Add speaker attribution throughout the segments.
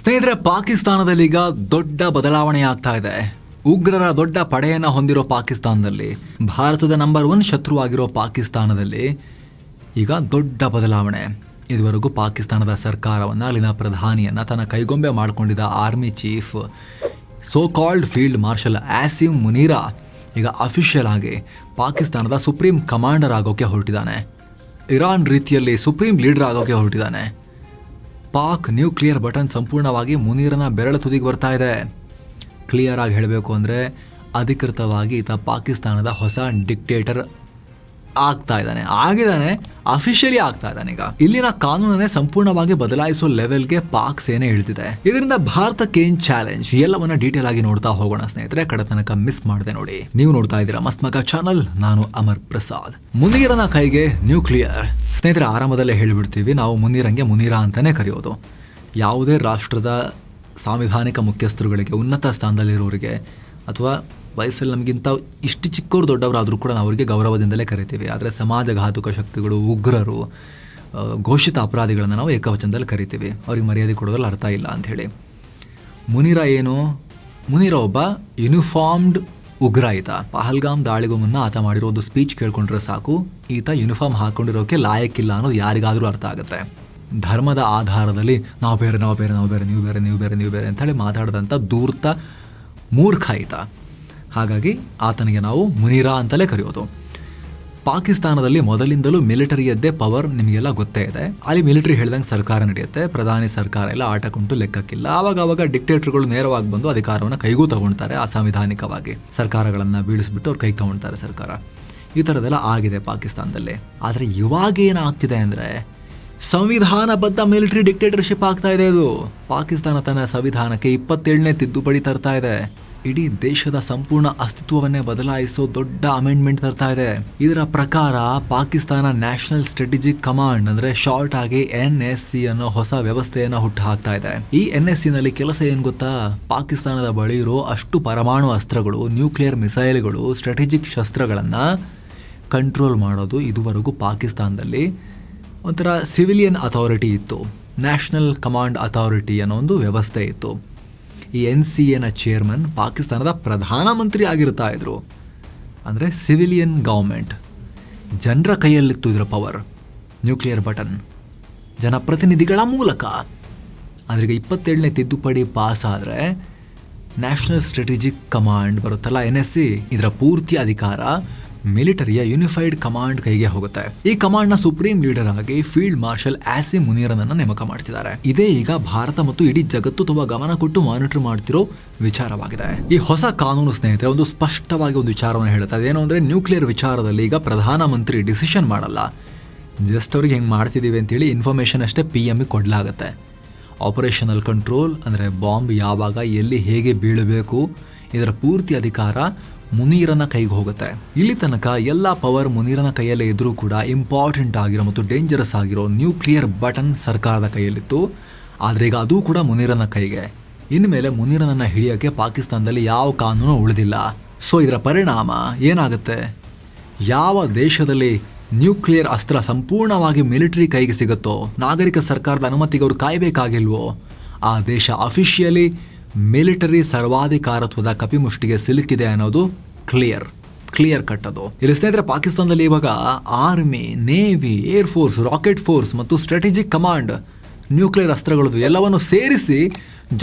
Speaker 1: ಸ್ನೇಹಿತರೆ, ಪಾಕಿಸ್ತಾನದಲ್ಲಿ ಈಗ ದೊಡ್ಡ ಬದಲಾವಣೆ ಆಗ್ತಾ ಇದೆ. ಉಗ್ರರ ದೊಡ್ಡ ಪಡೆಯನ್ನ ಹೊಂದಿರೋ ಪಾಕಿಸ್ತಾನದಲ್ಲಿ, ಭಾರತದ ನಂಬರ್ 1 ಶತ್ರು ಆಗಿರೋ ಪಾಕಿಸ್ತಾನದಲ್ಲಿ ಈಗ ದೊಡ್ಡ ಬದಲಾವಣೆ. ಇದುವರೆಗೂ ಪಾಕಿಸ್ತಾನದ ಸರ್ಕಾರವನ್ನ, ಅಲ್ಲಿನ ಪ್ರಧಾನಿಯನ್ನ ತನ್ನ ಕೈಗೊಂಬೆ ಮಾಡಿಕೊಂಡಿದ್ದ army chief, so called field marshal Asim ಮುನೀರಾ ಈಗ ಅಫಿಷಿಯಲ್ ಆಗಿ ಪಾಕಿಸ್ತಾನದ ಸುಪ್ರೀಂ ಕಮಾಂಡರ್ ಆಗೋಕೆ ಹೊರಟಿದ್ದಾನೆ. ಇರಾನ್ ರೀತಿಯಲ್ಲಿ ಸುಪ್ರೀಂ ಲೀಡರ್ ಆಗೋಕೆ ಹೊರಟಿದ್ದಾನೆ. ಪಾಕ್ ನ್ಯೂಕ್ಲಿಯರ್ ಬಟನ್ ಸಂಪೂರ್ಣವಾಗಿ ಮುನೀರನ ಬೆರಳು ತುದಿಗೆ ಬರ್ತಾ ಇದೆ. ಕ್ಲಿಯರ್ ಆಗಿ ಹೇಳಬೇಕು ಅಂದರೆ, ಅಧಿಕೃತವಾಗಿ ಈತ ಪಾಕಿಸ್ತಾನದ ಹೊಸ ಡಿಕ್ಟೇಟರ್ ಆಗಿದ್ದಾನೆ, ಅಫಿಷಿಯಲಿ ಆಗ್ತಾ ಇದ್ದಾನೆ. ಈಗ ಇಲ್ಲಿನ ಕಾನೂನನ್ನೇ ಸಂಪೂರ್ಣವಾಗಿ ಬದಲಾಯಿಸೋ ಲೆವೆಲ್ಗೆ ಪಾಕ್ ಸೇನೆ ಇಳಿದಿದೆ. ಇದರಿಂದ ಭಾರತಕ್ಕೆ ಏನ್ ಚಾಲೆಂಜ್, ಎಲ್ಲವನ್ನ ಡೀಟೇಲ್ ಆಗಿ ನೋಡ್ತಾ ಹೋಗೋಣ ಸ್ನೇಹಿತರೆ. ಕಡೆ ತನಕ ಮಿಸ್ ಮಾಡದೆ ನೋಡಿ. ನೀವು ನೋಡ್ತಾ ಇದ್ದೀರಾ ಮಸ್ತ್ ಮಗ ಚಾನಲ್, ನಾನು ಅಮರ್ ಪ್ರಸಾದ್. ಮುನೀರನ ಕೈಗೆ ನ್ಯೂಕ್ಲಿಯರ್. ಸ್ನೇಹಿತರೆ, ಆರಂಭದಲ್ಲೇ ಹೇಳಿಬಿಡ್ತೀವಿ, ನಾವು ಮುನೀರಂಗೆ ಮುನೀರಾ ಅಂತಾನೆ ಕರೆಯೋದು. ಯಾವುದೇ ರಾಷ್ಟ್ರದ ಸಾಂವಿಧಾನಿಕ ಮುಖ್ಯಸ್ಥರುಗಳಿಗೆ, ಉನ್ನತ ಸ್ಥಾನದಲ್ಲಿರೋರಿಗೆ, ಅಥವಾ ವಯಸ್ಸಲ್ಲಿ ನಮಗಿಂತ ಇಷ್ಟು ಚಿಕ್ಕವರು ದೊಡ್ಡವರಾದರೂ ಕೂಡ ನಾವು ಅವರಿಗೆ ಗೌರವದಿಂದಲೇ ಕರಿತೀವಿ. ಆದರೆ ಸಮಾಜಘಾತುಕ ಶಕ್ತಿಗಳು, ಉಗ್ರರು, ಘೋಷಿತ ಅಪರಾಧಿಗಳನ್ನು ನಾವು ಏಕವಚನದಲ್ಲಿ ಕರಿತೀವಿ. ಅವ್ರಿಗೆ ಮರ್ಯಾದೆ ಕೊಡೋದ್ರಲ್ಲಿ ಅರ್ಥ ಇಲ್ಲ ಅಂಥೇಳಿ. ಮುನೀರಾ ಏನು? ಮುನೀರಾ ಒಬ್ಬ ಯೂನಿಫಾರ್ಮ್ಡ್ ಉಗ್ರ. ಈತ ಪಹಲ್ಗಾಮ್ ದಾಳಿಗೂ ಮುನ್ನ ಆತ ಮಾಡಿರೋ ಒಂದು ಸ್ಪೀಚ್ ಕೇಳ್ಕೊಂಡ್ರೆ ಸಾಕು, ಈತ ಯೂನಿಫಾರ್ಮ್ ಹಾಕೊಂಡಿರೋಕೆ ಲಾಯಕ್ಕಿಲ್ಲ ಅನ್ನೋದು ಯಾರಿಗಾದರೂ ಅರ್ಥ ಆಗುತ್ತೆ. ಧರ್ಮದ ಆಧಾರದಲ್ಲಿ ನಾವು ಬೇರೆ ನೀವು ಬೇರೆ ಅಂತ ಹೇಳಿ ಮಾತಾಡಿದಂಥ ಧೂರ್ತ ಮೂರ್ಖ ಈತ. ಹಾಗಾಗಿ ಆತನಿಗೆ ನಾವು ಮುನೀರಾ ಅಂತಲೇ ಕರೆಯೋದು. ಪಾಕಿಸ್ತಾನದಲ್ಲಿ ಮೊದಲಿಂದಲೂ ಮಿಲಿಟರಿಯದ್ದೇ ಪವರ್, ನಿಮಗೆಲ್ಲ ಗೊತ್ತೇ ಇದೆ. ಅಲ್ಲಿ ಮಿಲಿಟರಿ ಹೇಳ್ದಂಗೆ ಸರ್ಕಾರ ನಡೆಯುತ್ತೆ. ಪ್ರಧಾನಿ ಸರ್ಕಾರ ಎಲ್ಲ ಆಟಕ್ಕುಂಟು ಲೆಕ್ಕಕ್ಕಿಲ್ಲ. ಆವಾಗ ಡಿಕ್ಟೇಟರ್ಗಳು ನೇರವಾಗಿ ಬಂದು ಅಧಿಕಾರವನ್ನು ಕೈಗೂ ತಗೊಳ್ತಾರೆ. ಅಸಾಂವಿಧಾನಿಕವಾಗಿ ಸರ್ಕಾರಗಳನ್ನು ಬೀಳಿಸ್ಬಿಟ್ಟು ಅವ್ರು ಕೈಗೆ ತಗೊಳ್ತಾರೆ ಸರ್ಕಾರ. ಈ ಥರದ್ದೆಲ್ಲ ಆಗಿದೆ ಪಾಕಿಸ್ತಾನದಲ್ಲಿ. ಆದರೆ ಇವಾಗ ಏನಾಗ್ತಿದೆ ಅಂದರೆ, ಸಂವಿಧಾನಬದ್ಧ ಮಿಲಿಟರಿ ಡಿಕ್ಟೇಟರ್ಶಿಪ್ ಆಗ್ತಾ ಇದೆ. ಇದು ಪಾಕಿಸ್ತಾನ ತನ್ನ ಸಂವಿಧಾನಕ್ಕೆ 27ನೇ ತಿದ್ದುಪಡಿ ತರ್ತಾ ಇದೆ. ಇಡೀ ದೇಶದ ಸಂಪೂರ್ಣ ಅಸ್ತಿತ್ವವನ್ನೇ ಬದಲಾಯಿಸೋ ದೊಡ್ಡ ಅಮೆಂಡ್ಮೆಂಟ್ ತರ್ತಾ ಇದೆ. ಇದರ ಪ್ರಕಾರ ಪಾಕಿಸ್ತಾನ ನ್ಯಾಷನಲ್ ಸ್ಟ್ರಾಟಜಿಕ್ ಕಮಾಂಡ್, ಅಂದ್ರೆ ಶಾರ್ಟ್ ಆಗಿ NSC ಅನ್ನೋ ಹೊಸ ವ್ಯವಸ್ಥೆಯನ್ನ ಹುಟ್ಟು ಹಾಕ್ತಾ ಇದೆ. ಈ NSC ನಲ್ಲಿ ಕೆಲಸ ಏನ್ ಗೊತ್ತಾ? ಪಾಕಿಸ್ತಾನದ ಬಳಿ ಇರೋ ಅಷ್ಟು ಪರಮಾಣು ಅಸ್ತ್ರಗಳು, ನ್ಯೂಕ್ಲಿಯರ್ ಮಿಸೈಲ್ಗಳು, ಸ್ಟ್ರಾಟಜಿಕ್ ಶಸ್ತ್ರಗಳನ್ನ ಕಂಟ್ರೋಲ್ ಮಾಡೋದು. ಇದುವರೆಗೂ ಪಾಕಿಸ್ತಾನದಲ್ಲಿ ಒಂಥರ ಸಿವಿಲಿಯನ್ ಅಥಾರಿಟಿ ಇತ್ತು, ನ್ಯಾಷನಲ್ ಕಮಾಂಡ್ ಅಥಾರಿಟಿ ಅನ್ನೋ ಒಂದು ವ್ಯವಸ್ಥೆ ಇತ್ತು. ಈ NCAನ ಚೇರ್ಮನ್ ಪಾಕಿಸ್ತಾನದ ಪ್ರಧಾನಮಂತ್ರಿ ಆಗಿರ್ತಾ ಇದ್ರು. ಅಂದರೆ ಸಿವಿಲಿಯನ್ ಗೌರ್ಮೆಂಟ್, ಜನರ ಕೈಯಲ್ಲಿತ್ತು ಇದರ ಪವರ್. ನ್ಯೂಕ್ಲಿಯರ್ ಬಟನ್ ಜನಪ್ರತಿನಿಧಿಗಳ ಮೂಲಕ. ಅದ್ರಿಗೆ 27ನೇ ತಿದ್ದುಪಡಿ ಪಾಸ್ ಆದರೆ ನ್ಯಾಷನಲ್ ಸ್ಟ್ರಾಟಜಿಕ್ ಕಮಾಂಡ್ ಬರುತ್ತಲ್ಲ, NSC, ಇದರ ಪೂರ್ತಿ ಅಧಿಕಾರ ಮಿಲಿಟರಿಯ ಯೂನಿಫೈಡ್ ಕಮಾಂಡ್ ಕೈಗೆ ಹೋಗುತ್ತೆ. ಈ ಕಮಾಂಡ್ ನ ಸುಪ್ರೀಂ ಲೀಡರ್ ಆಗಿ ಫೀಲ್ಡ್ ಮಾರ್ಷಲ್ ಆಸಿಮ್ ಮುನೀರನನ್ನ ನೇಮಕ ಮಾಡ್ತಿದ್ದಾರೆ. ಇದೇ ಈಗ ಭಾರತ ಮತ್ತು ಇಡೀ ಜಗತ್ತು ತುಂಬಾ ಗಮನ ಕೊಟ್ಟು ಮಾನಿಟರ್ ಮಾಡ್ತಿರೋ ವಿಚಾರವಾಗಿದೆ. ಈ ಹೊಸ ಕಾನೂನು ಸ್ನೇಹಿತರೆ ಒಂದು ಸ್ಪಷ್ಟವಾಗಿ ಒಂದು ವಿಚಾರವನ್ನು ಹೇಳುತ್ತೆ. ಅದೇನು ಅಂದ್ರೆ, ನ್ಯೂಕ್ಲಿಯರ್ ವಿಚಾರದಲ್ಲಿ ಈಗ ಪ್ರಧಾನಮಂತ್ರಿ ಡಿಸಿಷನ್ ಮಾಡಲ್ಲ. ಜಸ್ಟ್ ಅವ್ರಿಗೆ ಹೆಂಗ್ ಮಾಡ್ತಿದೀವಿ ಅಂತೇಳಿ ಇನ್ಫಾರ್ಮೇಶನ್ ಅಷ್ಟೇ PM ಕೊಡ್ಲಾಗತ್ತೆ. ಆಪರೇಷನಲ್ ಕಂಟ್ರೋಲ್ ಅಂದ್ರೆ ಬಾಂಬ್ ಯಾವಾಗ, ಎಲ್ಲಿ, ಹೇಗೆ ಬೀಳಬೇಕು, ಇದರ ಪೂರ್ತಿ ಅಧಿಕಾರ ಮುನೀರನ ಕೈಗೆ ಹೋಗುತ್ತೆ. ಇಲ್ಲಿ ತನಕ ಎಲ್ಲ ಪವರ್ ಮುನೀರನ ಕೈಯಲ್ಲೇ ಇದ್ರೂ ಕೂಡ ಇಂಪಾರ್ಟೆಂಟ್ ಆಗಿರೋ ಮತ್ತು ಡೇಂಜರಸ್ ಆಗಿರೋ ನ್ಯೂಕ್ಲಿಯರ್ ಬಟನ್ ಸರ್ಕಾರದ ಕೈಯಲ್ಲಿತ್ತು. ಆದ್ರೆ ಈಗ ಅದು ಕೂಡ ಮುನೀರನ ಕೈಗೆ. ಇನ್ಮೇಲೆ ಮುನೀರನನ್ನ ಹಿಡಿಯೋಕೆ ಪಾಕಿಸ್ತಾನದಲ್ಲಿ ಯಾವ ಕಾನೂನು ಉಳಿದಿಲ್ಲ. ಸೊ ಇದರ ಪರಿಣಾಮ ಏನಾಗುತ್ತೆ? ಯಾವ ದೇಶದಲ್ಲಿ ನ್ಯೂಕ್ಲಿಯರ್ ಅಸ್ತ್ರ ಸಂಪೂರ್ಣವಾಗಿ ಮಿಲಿಟರಿ ಕೈಗೆ ಸಿಗುತ್ತೋ, ನಾಗರಿಕ ಸರ್ಕಾರದ ಅನುಮತಿಗೆ ಅವರು ಕಾಯಬೇಕಾಗಿಲ್ವೋ, ಆ ದೇಶ ಅಫಿಷಿಯಲಿ ಮಿಲಿಟರಿ ಸರ್ವಾಧಿಕಾರತ್ವದ ಕಪಿಮುಷ್ಟಿಗೆ ಸಿಲುಕಿದೆ ಅನ್ನೋದು ಕ್ಲಿಯರ್ ಕಟ್. ಅದು ಇಲ್ಲಿ ಸ್ನೇಹಿತರೆ, ಪಾಕಿಸ್ತಾನದಲ್ಲಿ ಇವಾಗ army, navy, air force, rocket force ಮತ್ತು ಸ್ಟ್ರಾಟಜಿಕ್ ಕಮಾಂಡ್, ನ್ಯೂಕ್ಲಿಯರ್ ಅಸ್ತ್ರಗಳದ್ದು ಎಲ್ಲವನ್ನು ಸೇರಿಸಿ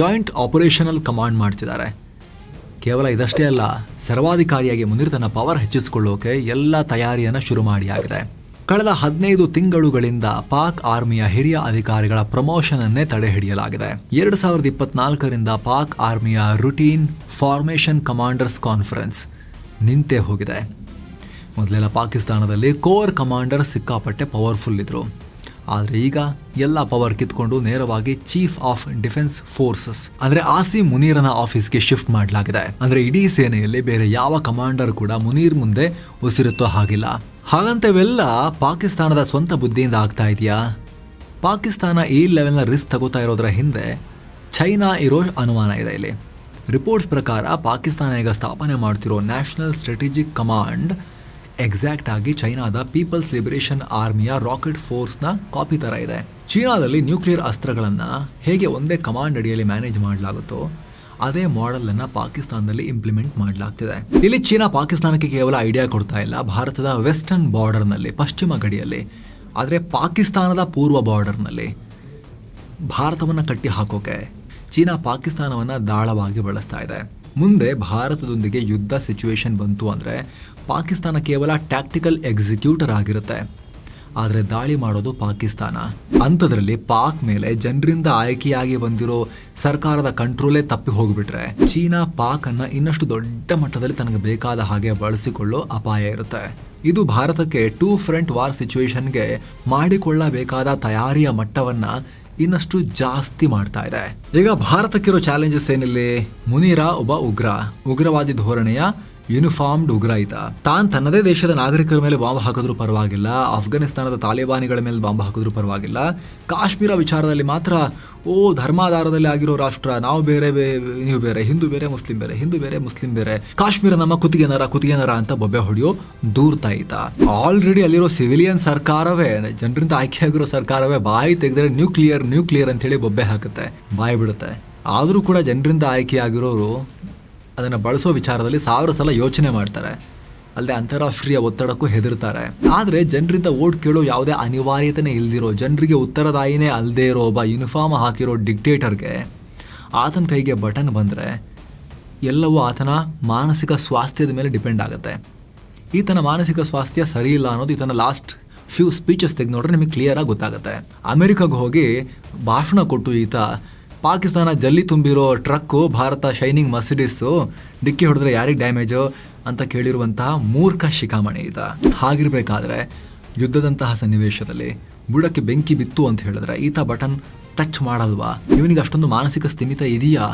Speaker 1: ಜಾಯಿಂಟ್ ಆಪರೇಷನಲ್ ಕಮಾಂಡ್ ಮಾಡ್ತಿದ್ದಾರೆ. ಕೇವಲ ಇದಷ್ಟೇ ಅಲ್ಲ, ಸರ್ವಾಧಿಕಾರಿಯಾಗಿ ಮುನೀರ್ ತನ್ನ ಪವರ್ ಹೆಚ್ಚಿಸಿಕೊಳ್ಳೋಕೆ ಎಲ್ಲ ತಯಾರಿಯನ್ನು ಶುರು ಮಾಡಿ ಆಗಿದೆ. ಕಳೆದ 15 ತಿಂಗಳುಗಳಿಂದ ಪಾಕ್ ಆರ್ಮಿಯ ಹಿರಿಯ ಅಧಿಕಾರಿಗಳ ಪ್ರಮೋಷನ್ ಅನ್ನೇ ತಡೆ ಹಿಡಿಯಲಾಗಿದೆ. 2024ರಿಂದ ಪಾಕ್ ಆರ್ಮಿಯ ರುಟೀನ್ ಫಾರ್ಮೇಷನ್ ಕಮಾಂಡರ್ಸ್ ಕಾನ್ಫರೆನ್ಸ್ ನಿಂತೇ ಹೋಗಿದೆ. ಮೊದಲೆಲ್ಲ ಪಾಕಿಸ್ತಾನದಲ್ಲಿ ಕೋರ್ ಕಮಾಂಡರ್ ಸಿಕ್ಕಾಪಟ್ಟೆ ಪವರ್ಫುಲ್ ಇದ್ರು. ಆದರೆ ಈಗ ಎಲ್ಲ ಪವರ್ ಕಿತ್ಕೊಂಡು ನೇರವಾಗಿ ಚೀಫ್ ಆಫ್ ಡಿಫೆನ್ಸ್ ಫೋರ್ಸಸ್ ಅಂದ್ರೆ ಆಸಿಮ್ ಮುನೀರನ ಆಫೀಸ್ಗೆ ಶಿಫ್ಟ್ ಮಾಡಲಾಗಿದೆ. ಅಂದ್ರೆ ಇಡೀ ಸೇನೆಯಲ್ಲಿ ಬೇರೆ ಯಾವ ಕಮಾಂಡರ್ ಕೂಡ ಮುನೀರ್ ಮುಂದೆ ಉಸಿರುತ್ತೋ ಹಾಗಿಲ್ಲ. ಹಾಗಂತವೆಲ್ಲ ಪಾಕಿಸ್ತಾನದ ಸ್ವಂತ ಬುದ್ಧಿಯಿಂದ ಆಗ್ತಾ ಇದೆಯಾ? ಪಾಕಿಸ್ತಾನ ಈ ಲೆವೆಲ್ನ ರಿಸ್ಕ್ ತಗೋತಾ ಇರೋದ್ರ ಹಿಂದೆ ಚೈನಾ ಇರೋ ಅನುಮಾನ ಇದೆ. ಇಲ್ಲಿ ರಿಪೋರ್ಟ್ಸ್ ಪ್ರಕಾರ ಪಾಕಿಸ್ತಾನ ಈಗ ಸ್ಥಾಪನೆ ಮಾಡ್ತಿರೋ ನ್ಯಾಷನಲ್ ಸ್ಟ್ರಾಟಜಿಕ್ ಕಮಾಂಡ್ ಎಕ್ಸಾಕ್ಟ್ ಆಗಿ ಚೈನಾದ ಪೀಪಲ್ಸ್ ಲಿಬರೇಷನ್ ಆರ್ಮಿಯ ರಾಕೆಟ್ ಫೋರ್ಸ್ನ ಕಾಪಿ ತರ ಇದೆ. ಚೀನಾದಲ್ಲಿ ನ್ಯೂಕ್ಲಿಯರ್ ಅಸ್ತ್ರಗಳನ್ನ ಹೇಗೆ ಒಂದೇ ಕಮಾಂಡ್ ಅಡಿಯಲ್ಲಿ ಮ್ಯಾನೇಜ್ ಮಾಡಲಾಗುತ್ತೋ ಅದೇ ಮಾಡೆಲ್ ಅನ್ನ ಪಾಕಿಸ್ತಾನದಲ್ಲಿ ಇಂಪ್ಲಿಮೆಂಟ್ ಮಾಡಲಾಗ್ತಿದೆ. ಇಲ್ಲಿ ಚೀನಾ ಪಾಕಿಸ್ತಾನಕ್ಕೆ ಕೇವಲ ಐಡಿಯಾ ಕೊಡ್ತಾ ಇಲ್ಲ, ಭಾರತದ ವೆಸ್ಟರ್ನ್ ಬಾರ್ಡರ್ನಲ್ಲಿ, ಪಶ್ಚಿಮ ಗಡಿಯಲ್ಲಿ, ಆದರೆ ಪಾಕಿಸ್ತಾನದ ಪೂರ್ವ ಬಾರ್ಡರ್ನಲ್ಲಿ ಭಾರತವನ್ನು ಕಟ್ಟಿ ಹಾಕೋಕೆ ಚೀನಾ ಪಾಕಿಸ್ತಾನವನ್ನು ದಾಳವಾಗಿ ಬಳಸ್ತಾ ಇದೆ. ಮುಂದೆ ಭಾರತದೊಂದಿಗೆ ಯುದ್ಧ ಸಿಚುವೇಶನ್ ಬಂತು ಅಂದರೆ ಪಾಕಿಸ್ತಾನ ಕೇವಲ ಟ್ಯಾಕ್ಟಿಕಲ್ ಎಕ್ಸಿಕ್ಯೂಟರ್ ಆಗಿರುತ್ತೆ, ಆದರೆ ದಾಳಿ ಮಾಡೋದು ಪಾಕಿಸ್ತಾನ. ಅಂಥದ್ರಲ್ಲಿ ಪಾಕ್ ಮೇಲೆ ಜನರಿಂದ ಆಯ್ಕೆಯಾಗಿ ಬಂದಿರೋ ಸರ್ಕಾರದ ಕಂಟ್ರೋಲೇ ತಪ್ಪಿ ಹೋಗ್ಬಿಟ್ರೆ ಚೀನಾ ಪಾಕ್ ಅನ್ನ ಇನ್ನಷ್ಟು ದೊಡ್ಡ ಮಟ್ಟದಲ್ಲಿ ತನಗೆ ಬೇಕಾದ ಹಾಗೆ ಬಳಸಿಕೊಳ್ಳೋ ಅಪಾಯ ಇರುತ್ತೆ. ಇದು ಭಾರತಕ್ಕೆ ಟೂ ಫ್ರಂಟ್ ವಾರ್ ಸಿಚುವೇಶನ್ಗೆ ಮಾಡಿಕೊಳ್ಳಬೇಕಾದ ತಯಾರಿಯ ಮಟ್ಟವನ್ನ ಇನ್ನಷ್ಟು ಜಾಸ್ತಿ ಮಾಡ್ತಾ ಇದೆ. ಈಗ ಭಾರತಕ್ಕಿರೋ ಚಾಲೆಂಜಸ್ ಏನಿಲ್ಲಿ? ಮುನೀರಾ ಒಬ್ಬ ಉಗ್ರವಾದಿ ಧೋರಣೆಯ ಯೂನಿಫಾರ್ಮ್ಡ್ ಉಗ್ರ ಈತ. ತನ್ನದೇ ದೇಶದ ನಾಗರಿಕರ ಮೇಲೆ ಬಾಂಬ್ ಹಾಕಿದ್ರು ಪರವಾಗಿಲ್ಲ, ಅಫ್ಘಾನಿಸ್ತಾನದ ತಾಲಿಬಾನಿಗಳ ಮೇಲೆ ಬಾಂಬ್ ಹಾಕಿದ್ರು ಪರವಾಗಿಲ್ಲ, ಕಾಶ್ಮೀರ ವಿಚಾರದಲ್ಲಿ ಮಾತ್ರ ಧರ್ಮಾಧಾರದಲ್ಲಿ ಆಗಿರೋ ರಾಷ್ಟ್ರ, ನಾವು ಬೇರೆ ನೀವು ಬೇರೆ, ಹಿಂದೂ ಬೇರೆ ಮುಸ್ಲಿಂ ಬೇರೆ, ಕಾಶ್ಮೀರ ನಮ್ಮ ಕುತ್ತಿಗೆ ನರ ಅಂತ ಬೊಬ್ಬೆ ಹೊಡೆಯೋ ದೂರ್ತಾ ಈತ. ಆಲ್ರೆಡಿ ಅಲ್ಲಿರೋ ಸಿವಿಲಿಯನ್ ಸರ್ಕಾರವೇ, ಜನರಿಂದ ಆಯ್ಕೆಯಾಗಿರೋ ಸರ್ಕಾರವೇ ಬಾಯಿ ತೆಗೆದ್ರೆ ನ್ಯೂಕ್ಲಿಯರ್ ಅಂತ ಹೇಳಿ ಬೊಬ್ಬೆ ಹಾಕುತ್ತೆ, ಬಾಯಿ ಬಿಡುತ್ತೆ. ಆದರೂ ಕೂಡ ಜನರಿಂದ ಆಯ್ಕೆಯಾಗಿರೋರು ಅದನ್ನು ಬಳಸೋ ವಿಚಾರದಲ್ಲಿ 1000 ಸಲ ಯೋಚನೆ ಮಾಡ್ತಾರೆ, ಅಲ್ಲದೆ ಅಂತಾರಾಷ್ಟ್ರೀಯ ಒತ್ತಡಕ್ಕೂ ಹೆದರ್ತಾರೆ. ಆದರೆ ಜನರಿಂದ ವೋಟ್ ಕೇಳೋ ಯಾವುದೇ ಅನಿವಾರ್ಯತೆನೇ ಇಲ್ದಿರೋ, ಜನರಿಗೆ ಉತ್ತರದಾಯಿನೇ ಅಲ್ಲದೆ ಇರೋ ಒಬ್ಬ ಯೂನಿಫಾರ್ಮ್ ಹಾಕಿರೋ ಡಿಕ್ಟೇಟರ್ಗೆ ಆತನ ಕೈಗೆ ಬಟನ್ ಬಂದರೆ ಎಲ್ಲವೂ ಆತನ ಮಾನಸಿಕ ಸ್ವಾಸ್ಥ್ಯದ ಮೇಲೆ ಡಿಪೆಂಡ್ ಆಗುತ್ತೆ. ಈತನ ಮಾನಸಿಕ ಸ್ವಾಸ್ಥ್ಯ ಸರಿ ಇಲ್ಲ ಅನ್ನೋದು ಈತನ ಲಾಸ್ಟ್ ಫ್ಯೂ ಸ್ಪೀಚಸ್ ತೆಗೆದು ನೋಡ್ರೆ ನಿಮಗೆ ಕ್ಲಿಯರ್ ಆಗಿ ಗೊತ್ತಾಗುತ್ತೆ. ಅಮೆರಿಕಾಗೆ ಹೋಗಿ ಭಾಷಣ ಕೊಟ್ಟು ಈತ ಪಾಕಿಸ್ತಾನ ಜಲ್ಲಿ ತುಂಬಿರೋ ಟ್ರಕ್ಕು, ಭಾರತ ಶೈನಿಂಗ್ ಮರ್ಸಿಡೀಸು, ಡಿಕ್ಕಿ ಹೊಡೆದ್ರೆ ಯಾರಿಗೆ ಡ್ಯಾಮೇಜು ಅಂತ ಕೇಳಿರುವಂತಹ ಮೂರ್ಖ ಶಿಖಾಮಣಿ ಈತ. ಹಾಗಿರ್ಬೇಕಾದ್ರೆ ಯುದ್ಧದಂತಹ ಸನ್ನಿವೇಶದಲ್ಲಿ ಬುಡಕ್ಕೆ ಬೆಂಕಿ ಬಿತ್ತು ಅಂತ ಹೇಳಿದ್ರೆ ಈತ ಬಟನ್ ಟಚ್ ಮಾಡಲ್ವಾ? ಇವನಿಗೆ ಅಷ್ಟೊಂದು ಮಾನಸಿಕ ಸ್ಥಿಮಿತ ಇದೆಯಾ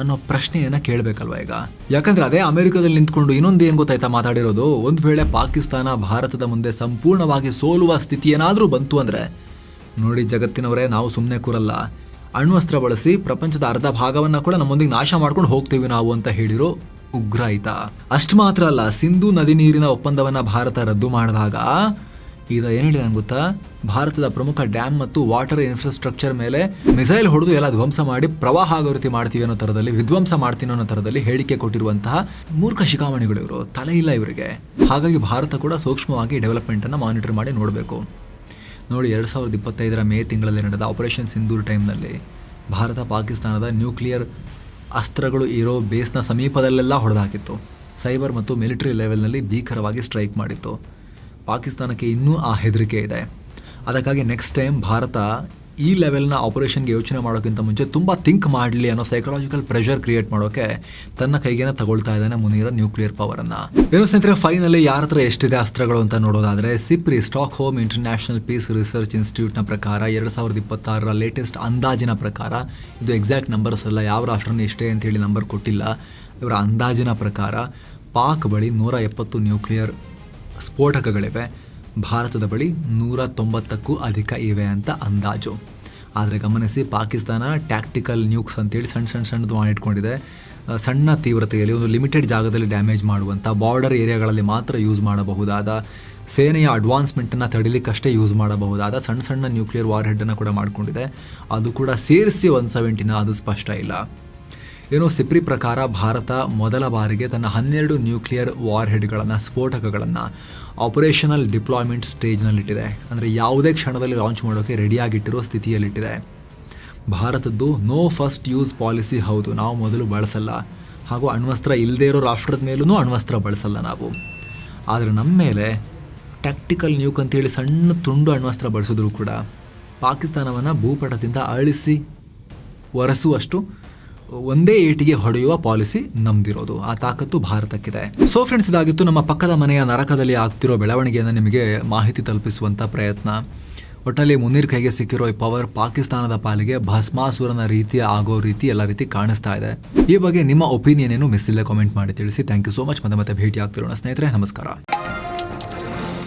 Speaker 1: ಅನ್ನೋ ಪ್ರಶ್ನೆಯನ್ನ ಕೇಳಬೇಕಲ್ವಾ ಈಗ? ಯಾಕಂದ್ರೆ ಅದೇ ಅಮೆರಿಕದಲ್ಲಿ ನಿಂತ್ಕೊಂಡು ಇನ್ನೊಂದು ಏನು ಗೊತ್ತಾಯ್ತಾ ಮಾತಾಡಿರೋದು, ಒಂದು ವೇಳೆ ಪಾಕಿಸ್ತಾನ ಭಾರತದ ಮುಂದೆ ಸಂಪೂರ್ಣವಾಗಿ ಸೋಲುವ ಸ್ಥಿತಿ ಏನಾದರೂ ಬಂತು ಅಂದ್ರೆ ನೋಡಿ ಜಗತ್ತಿನವರೇ, ನಾವು ಸುಮ್ಮನೆ ಕೂರಲ್ಲ, ಅಣ್ವಸ್ತ್ರ ಬಳಸಿ ಪ್ರಪಂಚದ ಅರ್ಧ ಭಾಗವನ್ನ ಕೂಡ ನಮ್ಮೊಂದಿಗೆ ನಾಶ ಮಾಡ್ಕೊಂಡು ಹೋಗ್ತೀವಿ ನಾವು ಅಂತ ಹೇಳಿರೋ ಉಗ್ರ ಈತ. ಅಷ್ಟು ಮಾತ್ರ ಅಲ್ಲ, ಸಿಂಧೂ ನದಿ ನೀರಿನ ಒಪ್ಪಂದವನ್ನ ಭಾರತ ರದ್ದು ಮಾಡಿದಾಗ ಈತ ಏನು ಹೇಳಿದ ಗೊತ್ತಾ? ಭಾರತದ ಪ್ರಮುಖ ಡ್ಯಾಮ್ ಮತ್ತು ವಾಟರ್ ಇನ್ಫ್ರಾಸ್ಟ್ರಕ್ಚರ್ ಮೇಲೆ ಮಿಸೈಲ್ ಹೊಡೆದು ಎಲ್ಲ ಧ್ವಂಸ ಮಾಡಿ ಪ್ರವಾಹ ಆಗೋ ರೀತಿ ಮಾಡ್ತೀವಿ ಅನ್ನೋ ಥರದಲ್ಲಿ, ವಿಧ್ವಂಸ ಮಾಡ್ತೀನಿ ಅನ್ನೋ ಥರದಲ್ಲಿ ಹೇಳಿಕೆ ಕೊಟ್ಟಿರುವಂತಹ ಮೂರ್ಖ ಶಿಖಾಮಣಿಗಳು ಇವರು. ತಲೆ ಇಲ್ಲ ಇವರಿಗೆ. ಹಾಗಾಗಿ ಭಾರತ ಕೂಡ ಸೂಕ್ಷ್ಮವಾಗಿ ಡೆವಲಪ್ಮೆಂಟ್ ಅನ್ನ ಮಾನಿಟರ್ ಮಾಡಿ ನೋಡಬೇಕು. ನೋಡಿ, 2025 ಮೇ ತಿಂಗಳಲ್ಲಿ ನಡೆದ ಆಪರೇಷನ್ ಸಿಂಧೂರ್ ಟೈಮ್ನಲ್ಲಿ ಭಾರತ ಪಾಕಿಸ್ತಾನದ ನ್ಯೂಕ್ಲಿಯರ್ ಅಸ್ತ್ರಗಳು ಇರೋ ಬೇಸ್ನ ಸಮೀಪದಲ್ಲೆಲ್ಲ ಹೊಡೆದಾಕಿತ್ತು. ಸೈಬರ್ ಮತ್ತು ಮಿಲಿಟರಿ ಲೆವೆಲ್ನಲ್ಲಿ ಭೀಕರವಾಗಿ ಸ್ಟ್ರೈಕ್ ಮಾಡಿತ್ತು. ಪಾಕಿಸ್ತಾನಕ್ಕೆ ಇನ್ನೂ ಆ ಹೆದರಿಕೆ ಇದೆ. ಅದಕ್ಕಾಗಿ ನೆಕ್ಸ್ಟ್ ಟೈಮ್ ಭಾರತ ಈ ಲೆವೆಲ್ನ ಆಪರೇಷನ್ಗೆ ಯೋಚನೆ ಮಾಡೋಕ್ಕಿಂತ ಮುಂಚೆ ತುಂಬ ಥಿಂಕ್ ಮಾಡಲಿ ಅನ್ನೋ ಸೈಕಲಾಜಿಕಲ್ ಪ್ರೆಷರ್ ಕ್ರಿಯೇಟ್ ಮಾಡೋಕೆ ತನ್ನ ಕೈಗೇನೆ ತಗೊಳ್ತಾ ಇದ್ದಾನೆ ಮುನೀರ ನ್ಯೂಕ್ಲಿಯರ್ ಪವರನ್ನು. ಏನು ಸ್ನೇಹಿತರೆ, ಫೈನಲಿ ಯಾರ ಹತ್ರ ಎಷ್ಟಿದೆ ಅಸ್ತ್ರಗಳು ಅಂತ ನೋಡೋದಾದರೆ, SIPRI Stockholm international peace research ಇನ್ಸ್ಟಿಟ್ಯೂಟ್ನ ಪ್ರಕಾರ 2026 ಲೇಟೆಸ್ಟ್ ಅಂದಾಜಿನ ಪ್ರಕಾರ, ಇದು ಎಕ್ಸಾಕ್ಟ್ ನಂಬರ್ಸ್ ಅಲ್ಲ, ಯಾವ ರಾಷ್ಟ್ರನ ಇಷ್ಟೇ ಅಂತ ಹೇಳಿ ನಂಬರ್ ಕೊಟ್ಟಿಲ್ಲ, ಇವರ ಅಂದಾಜಿನ ಪ್ರಕಾರ ಪಾಕ್ ಬಳಿ 170 ನ್ಯೂಕ್ಲಿಯರ್ ಸ್ಫೋಟಕಗಳಿವೆ, ಭಾರತದ ಬಳಿ 190ಕ್ಕೂ ಅಧಿಕ ಇವೆ ಅಂತ ಅಂದಾಜು. ಆದರೆ ಗಮನಿಸಿ, ಪಾಕಿಸ್ತಾನ ಟ್ಯಾಕ್ಟಿಕಲ್ ನ್ಯೂಕ್ಸ್ ಅಂತೇಳಿ ಸಣ್ಣದು ಮಾಡಿಟ್ಕೊಂಡಿದೆ. ಸಣ್ಣ ತೀವ್ರತೆಯಲ್ಲಿ ಒಂದು ಲಿಮಿಟೆಡ್ ಜಾಗದಲ್ಲಿ ಡ್ಯಾಮೇಜ್ ಮಾಡುವಂಥ, ಬಾರ್ಡರ್ ಏರಿಯಾಗಳಲ್ಲಿ ಮಾತ್ರ ಯೂಸ್ ಮಾಡಬಹುದಾದ, ಸೇನೆಯ ಅಡ್ವಾನ್ಸ್ಮೆಂಟನ್ನು ತಡಿಲಿಕ್ಕಷ್ಟೇ ಯೂಸ್ ಮಾಡಬಹುದಾದ ಸಣ್ಣ ನ್ಯೂಕ್ಲಿಯರ್ ವಾರ್ ಹೆಡ್ಡನ್ನು ಕೂಡ ಮಾಡಿಕೊಂಡಿದೆ. ಅದು ಕೂಡ ಸೇರಿಸಿ 170ನ, ಅದು ಸ್ಪಷ್ಟ ಇಲ್ಲ. ಏನೋ ಸಿಪ್ರಿ ಪ್ರಕಾರ ಭಾರತ ಮೊದಲ ಬಾರಿಗೆ ತನ್ನ 12 ನ್ಯೂಕ್ಲಿಯರ್ ವಾರ್ ಹೆಡ್ಗಳನ್ನು, ಸ್ಫೋಟಕಗಳನ್ನು ಆಪರೇಷನಲ್ ಡಿಪ್ಲಾಯ್ಮೆಂಟ್ ಸ್ಟೇಜ್ನಲ್ಲಿಟ್ಟಿದೆ. ಅಂದರೆ ಯಾವುದೇ ಕ್ಷಣದಲ್ಲಿ ಲಾಂಚ್ ಮಾಡೋಕ್ಕೆ ರೆಡಿಯಾಗಿಟ್ಟಿರೋ ಸ್ಥಿತಿಯಲ್ಲಿಟ್ಟಿದೆ. ಭಾರತದ್ದು ನೋ ಫಸ್ಟ್ ಯೂಸ್ ಪಾಲಿಸಿ. ಹೌದು, ನಾವು ಮೊದಲು ಬಳಸಲ್ಲ, ಹಾಗೂ ಅಣ್ವಸ್ತ್ರ ಇಲ್ಲದೇ ಇರೋ ರಾಷ್ಟ್ರದ ಮೇಲೂ ಅಣ್ವಸ್ತ್ರ ಬಳಸಲ್ಲ ನಾವು. ಆದರೆ ನಮ್ಮ ಮೇಲೆ ಟ್ಯಾಕ್ಟಿಕಲ್ ನ್ಯೂಕ್ ಅಂತೇಳಿ ಸಣ್ಣ ತುಂಡು ಅಣ್ವಸ್ತ್ರ ಬಳಸಿದ್ರು ಕೂಡ ಪಾಕಿಸ್ತಾನವನ್ನು ಭೂಪಟದಿಂದ ಅಳಿಸಿ ಒರೆಸುವಷ್ಟು ಒಂದೇ ಏಟಿಗೆ ಹೊಡೆಯುವ ಪಾಲಿಸಿ ನಮ್ದಿರೋದು. ಆ ತಾಕತ್ತು ಭಾರತಕ್ಕಿದೆ. ಸೊ ಫ್ರೆಂಡ್ಸ್, ಇದಾಗಿತ್ತು ನಮ್ಮ ಪಕ್ಕದ ಮನೆಯ ನರಕದಲ್ಲಿ ಆಗ್ತಿರೋ ಬೆಳವಣಿಗೆಯನ್ನು ನಿಮಗೆ ಮಾಹಿತಿ ತಲುಪಿಸುವಂಥ ಪ್ರಯತ್ನ. ಒಟ್ಟಲ್ಲಿ ಮುನೀರ್ ಕೈಗೆ ಸಿಕ್ಕಿರೋ ಈ ಪವರ್ ಪಾಕಿಸ್ತಾನದ ಪಾಲಿಗೆ ಭಸ್ಮಾಸುರನ ರೀತಿ ಆಗೋ ರೀತಿ ಎಲ್ಲ ರೀತಿ ಕಾಣಿಸ್ತಾ ಇದೆ. ಈ ಬಗ್ಗೆ ನಿಮ್ಮ ಒಪಿನಿಯನ್ ಏನು ಮಿಸ್ ಇಲ್ಲೇ ಕಾಮೆಂಟ್ ಮಾಡಿ ತಿಳಿಸಿ. Thank you so much. ಮತ್ತೆ ಭೇಟಿ ಆಗ್ತಿರೋಣ ಸ್ನೇಹಿತರೆ. ನಮಸ್ಕಾರ.